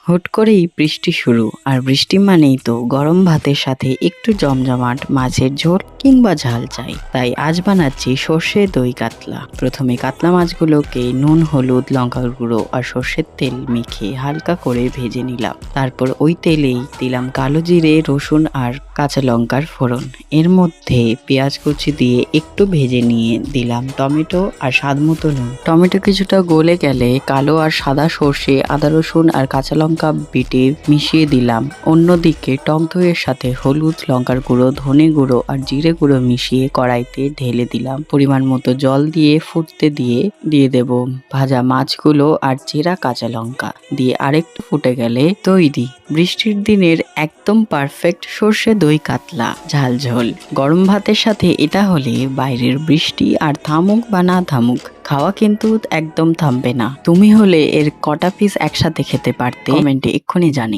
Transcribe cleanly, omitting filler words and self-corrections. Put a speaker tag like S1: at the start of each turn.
S1: হুট করেই বৃষ্টি শুরু, আর বৃষ্টি মানেই তো গরম ভাতের সাথে একটু জমজমাট মাছের ঝোল কিংবা ঝাল চাই। তাই আজ বানাচ্ছি সর্ষে দই কাতলা। প্রথমে কাতলা মাছগুলোকে নুন, হলুদ, লঙ্কার গুঁড়ো আর সর্ষের তেল মেখে হালকা করে ভেজে নিলাম। তারপর ওই তেলেই দিলাম কালো জিরে, রসুন আর কাঁচা লঙ্কার ফোড়ন। এর মধ্যে পেঁয়াজ কুচি দিয়ে একটু ভেজে নিয়ে দিলাম টমেটো আর স্বাদ মতো নুন। টমেটো কিছুটা গলে গেলে কালো আর সাদা সর্ষে, আদা, রসুন আর কাঁচা লঙ্কা বেটে মিশিয়ে দিলাম। অন্যদিকে টক দইয়ের সাথে হলুদ, লঙ্কার গুঁড়ো, ধনে গুঁড়ো আর জিরে গুঁড়ো মিশিয়ে কড়াইতে ঢেলে দিলাম। পরিমাণ মতো জল দিয়ে ফুটতে দিয়ে দেব ভাজা মাছগুলো আর চেরা কাঁচা লঙ্কা দিয়ে আরেকটু ফুটে গেলে তৈরি বৃষ্টির দিনের একদম পারফেক্ট সর্ষে দই কাতলা ঝাল ঝোল। গরম ভাতের সাথে এটা হলে বাইরের বৃষ্টি আর থামুক বা না থামুক, খাওয়া কিন্তু একদম থামবে না। তুমি হলে এর কটা পিস একসাথে খেতে পারতে? কমেন্টে এক্ষুনি জানি।